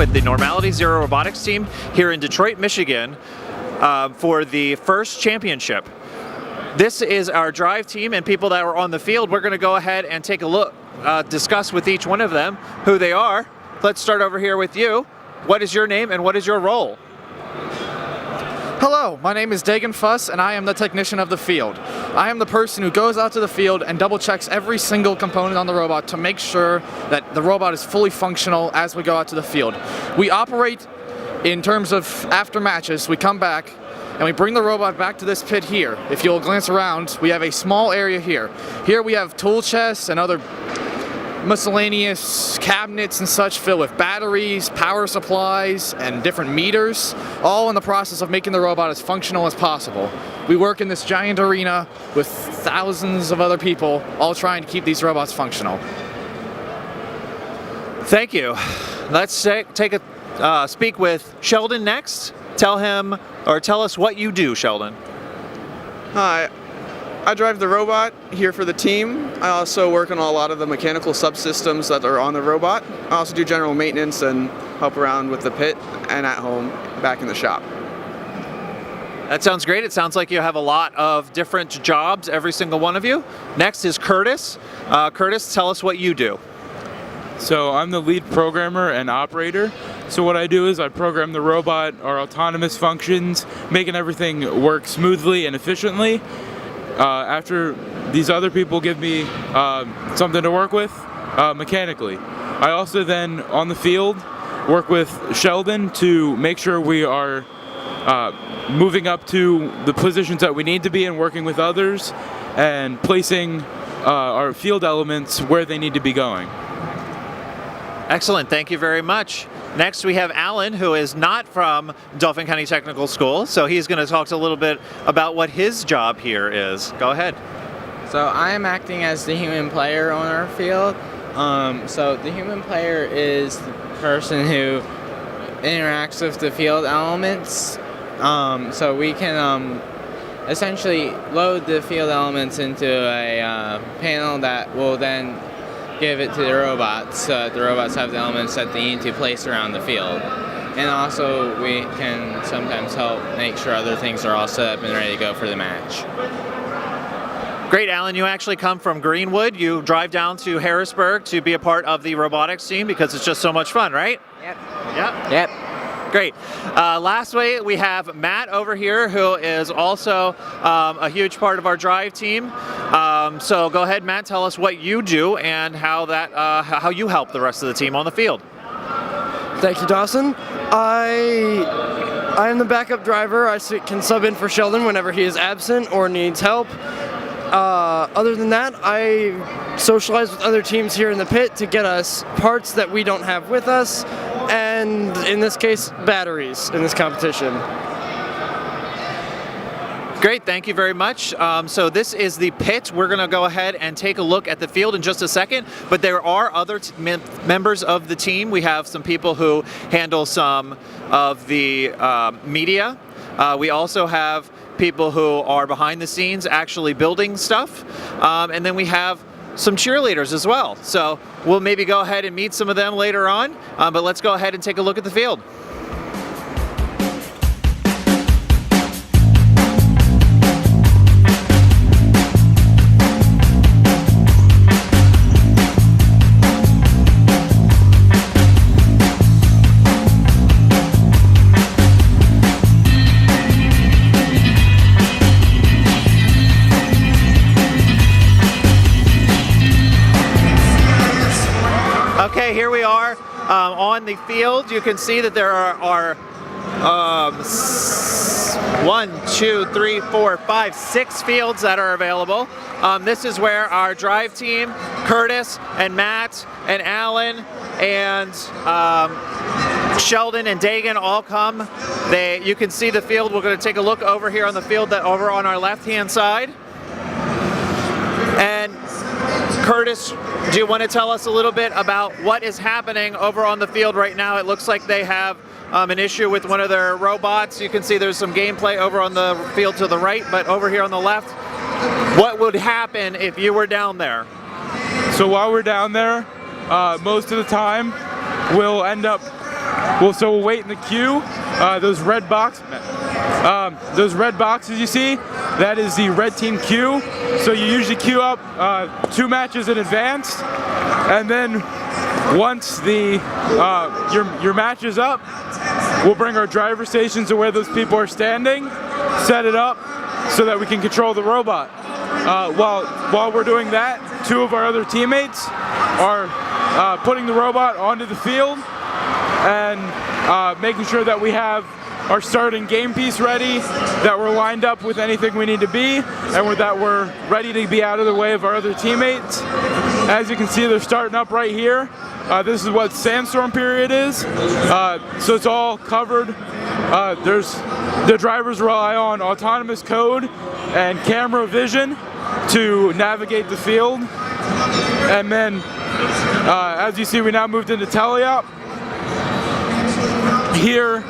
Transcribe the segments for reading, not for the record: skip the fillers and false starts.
with the Normality Zero Robotics team here in Detroit, Michigan for the first championship. This is our drive team and people that were on the field. We're going to go ahead and take a look, discuss with each one of them who they are. Let's start over here with you. What is your name and what is your role? Hello, my name is Dagan Fuss and I am the technician of the field. I am the person who goes out to the field and double checks every single component on the robot to make sure that the robot is fully functional as we go out to the field. We operate in terms of after matches. We come back and we bring the robot back to this pit here. If you'll glance around, we have a small area here. Here we have tool chests and other miscellaneous cabinets and such filled with batteries, power supplies, and different meters, all in the process of making the robot as functional as possible. We work in this giant arena with thousands of other people, all trying to keep these robots functional. Thank you. Let's speak with Sheldon next. Tell us what you do, Sheldon. Hi. I drive the robot here for the team. I also work on a lot of the mechanical subsystems that are on the robot. I also do general maintenance and help around with the pit and at home back in the shop. That sounds great. It sounds like you have a lot of different jobs, every single one of you. Next is Curtis. Curtis, tell us what you do. So I'm the lead programmer and operator. So what I do is I program the robot, our autonomous functions, making everything work smoothly and efficiently. After these other people give me something to work with mechanically. I also then, on the field, work with Sheldon to make sure we are moving up to the positions that we need to be and working with others and placing our field elements where they need to be going. Excellent, thank you very much. Next we have Alan, who is not from Dauphin County Technical School, so he's going to talk a little bit about what his job here is. Go ahead. So I am acting as the human player on our field. So the human player is the person who interacts with the field elements. So we can essentially load the field elements into a panel that will then give it to the robots, so the robots have the elements that they need to place around the field. And also we can sometimes help make sure other things are all set up and ready to go for the match. Great, Alan. You actually come from Greenwood. You drive down to Harrisburg to be a part of the robotics team because it's just so much fun, right? Yep. Yep. Great. Lastly, we have Matt over here, who is also a huge part of our drive team. So go ahead, Matt, tell us what you do and how you help the rest of the team on the field. Thank you, Dawson. I am the backup driver. I can sub in for Sheldon whenever he is absent or needs help. Other than that, I socialize with other teams here in the pit to get us parts that we don't have with us, and in this case, batteries in this competition. Great, thank you very much. So this is the pit. We're going to go ahead and take a look at the field in just a second, but there are other members of the team. We have some people who handle some of the media. We also have people who are behind the scenes actually building stuff. And then we have some cheerleaders as well. So we'll maybe go ahead and meet some of them later on, but let's go ahead and take a look at the field. Okay, here we are on the field. You can see that there are 6 fields that are available. This is where our drive team, Curtis and Matt and Alan and Sheldon and Dagan all come. You can see the field. We're going to take a look over here on the field over on our left-hand side. And Curtis, do you want to tell us a little bit about what is happening over on the field right now? It looks like they have an issue with one of their robots. You can see there's some gameplay over on the field to the right, but over here on the left, what would happen if you were down there? So while we're down there, most of the time, we'll end up We'll wait in the queue. Those red boxes you see, that is the red team queue. So you usually queue up 2 matches in advance, and then once your match is up, we'll bring our driver stations to where those people are standing, set it up so that we can control the robot. While we're doing that, 2 of our other teammates are putting the robot onto the field and making sure that we have our starting game piece ready, that we're lined up with anything we need to be, and that we're ready to be out of the way of our other teammates. As you can see, they're starting up right here. This is what sandstorm period is, so it's all covered. The drivers rely on autonomous code and camera vision to navigate the field. And then, as you see, we now moved into teleop. Here,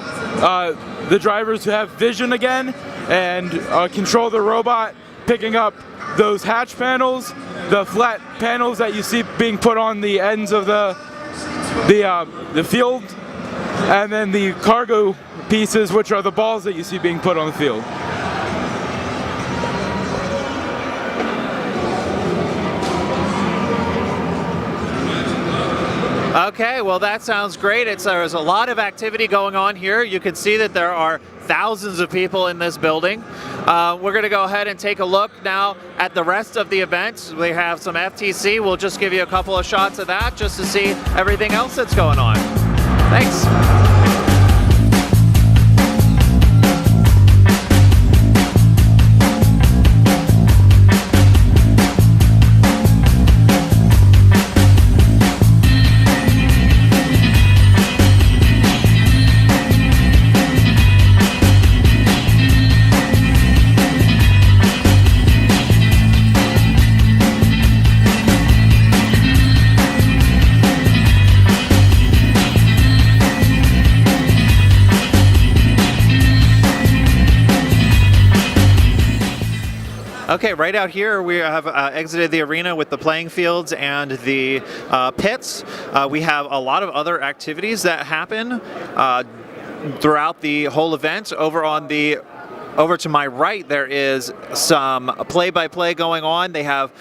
the drivers have vision again and control the robot, picking up those hatch panels, the flat panels that you see being put on the ends of the field, and then the cargo pieces, which are the balls that you see being put on the field. Okay, well that sounds great. There's a lot of activity going on here. You can see that there are thousands of people in this building. We're going to go ahead and take a look now at the rest of the event. We have some FTC. We'll just give you a couple of shots of that just to see everything else that's going on. Thanks. Okay, right out here we have exited the arena with the playing fields and the pits. We have a lot of other activities that happen throughout the whole event. Over to my right, there is some play-by-play going on. They have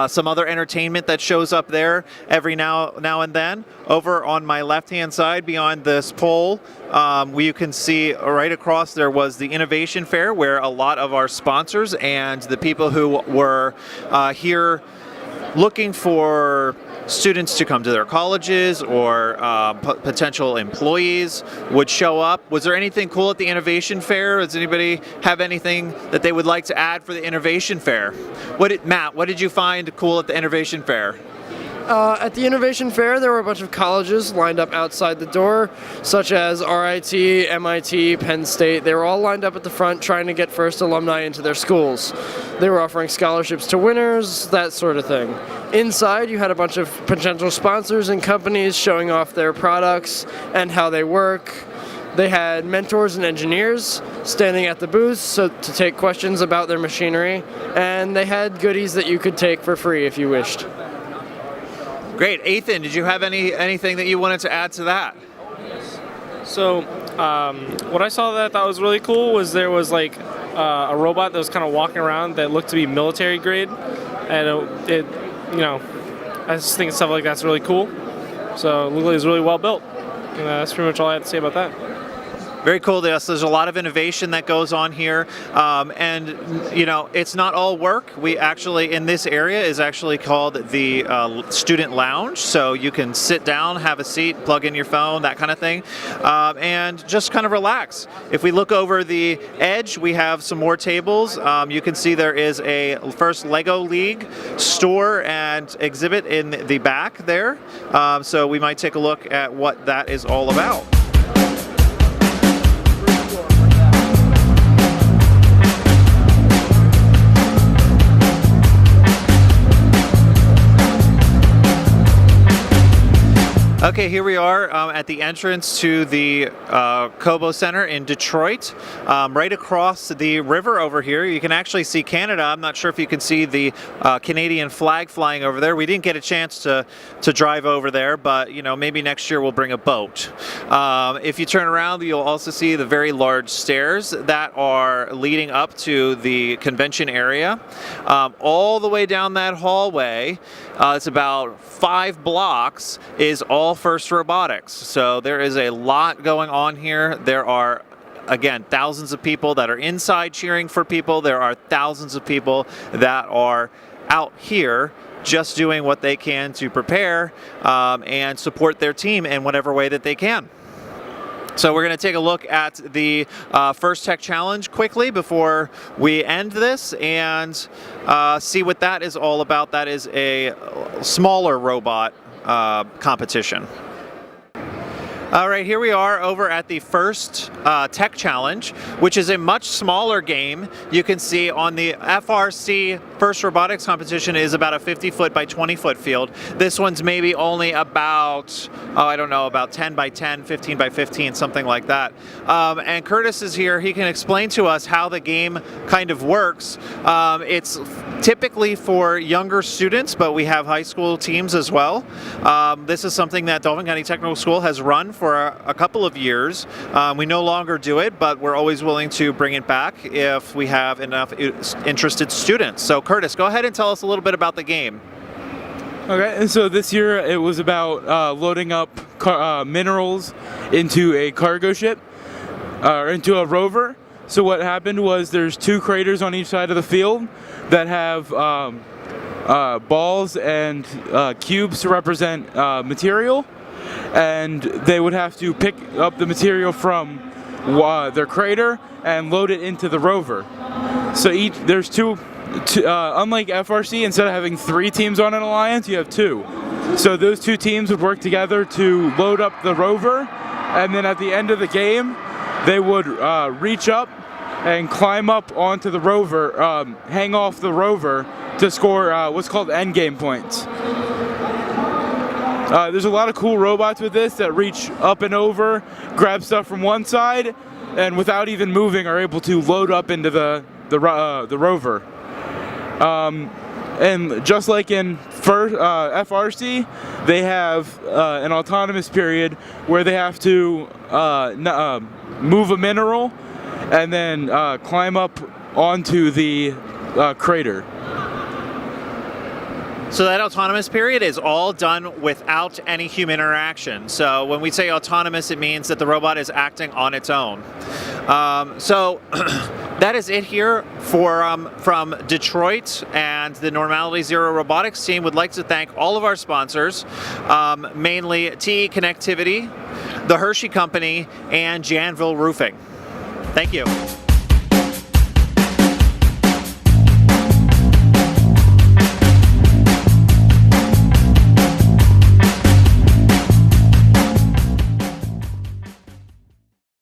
some other entertainment that shows up there every now and then. Over on my left-hand side, beyond this pole, you can see right across there was the Innovation Fair, where a lot of our sponsors and the people who were here looking for students to come to their colleges or potential employees would show up. Was there anything cool at the Innovation Fair? Does anybody have anything that they would like to add for the Innovation Fair? Matt, what did you find cool at the Innovation Fair? At the Innovation Fair, there were a bunch of colleges lined up outside the door, such as RIT, MIT, Penn State. They were all lined up at the front trying to get first alumni into their schools. They were offering scholarships to winners, that sort of thing. Inside, you had a bunch of potential sponsors and companies showing off their products and how they work. They had mentors and engineers standing at the booths to take questions about their machinery, and they had goodies that you could take for free if you wished. Great. Ethan, did you have anything that you wanted to add to that? So, what I saw that I thought was really cool was there was like a robot that was kind of walking around that looked to be military grade, and I just think stuff like that's really cool. So, it was really well built. And that's pretty much all I had to say about that. Very cool. There's a lot of innovation that goes on here, and it's not all work. We actually, in this area, is actually called the student lounge. So you can sit down, have a seat, plug in your phone, that kind of thing, and just kind of relax. If we look over the edge, we have some more tables. You can see there is a First Lego League store and exhibit in the back there. So we might take a look at what that is all about. Okay, here we are at the entrance to the Kobo Center in Detroit. Right across the river over here, you can actually see Canada. I'm not sure if you can see the Canadian flag flying over there. We didn't get a chance to drive over there, but maybe next year we'll bring a boat. If you turn around, you'll also see the very large stairs that are leading up to the convention area. All the way down that hallway, it's about 5 blocks, is all FIRST Robotics. So there is a lot going on here. There are, again, thousands of people that are inside cheering for people. There are thousands of people that are out here just doing what they can to prepare and support their team in whatever way that they can. So we're going to take a look at the First Tech Challenge quickly before we end this and see what that is all about. That is a smaller robot competition. All right, here we are over at the First Tech Challenge, which is a much smaller game. You can see on the FRC First Robotics competition is about a 50-foot by 20-foot field. This one's maybe only about, I don't know, about 10 by 10, 15 by 15, something like that. And Curtis is here. He can explain to us how the game kind of works. It's typically for younger students, but we have high school teams as well. This is something that Dauphin County Technical School has run for a couple of years. We no longer do it, but we're always willing to bring it back if we have enough interested students. So Curtis, go ahead and tell us a little bit about the game. Okay, and so this year it was about loading up minerals into a cargo ship, or into a rover. So what happened was there's 2 craters on each side of the field that have balls and cubes to represent material, and they would have to pick up the material from their crater and load it into the rover. So there's two unlike FRC, instead of having 3 teams on an alliance, you have 2. So those 2 teams would work together to load up the rover, and then at the end of the game, they would reach up and climb up onto the rover, hang off the rover to score what's called endgame points. There's a lot of cool robots with this that reach up and over, grab stuff from one side, and without even moving are able to load up into the rover. And just like in FRC, they have an autonomous period where they have to move a mineral and then climb up onto the crater. So that autonomous period is all done without any human interaction. So when we say autonomous, it means that the robot is acting on its own. So that is it here for from Detroit, and the Normality Zero Robotics team would like to thank all of our sponsors, mainly TE Connectivity, the Hershey Company, and Janville Roofing. Thank you.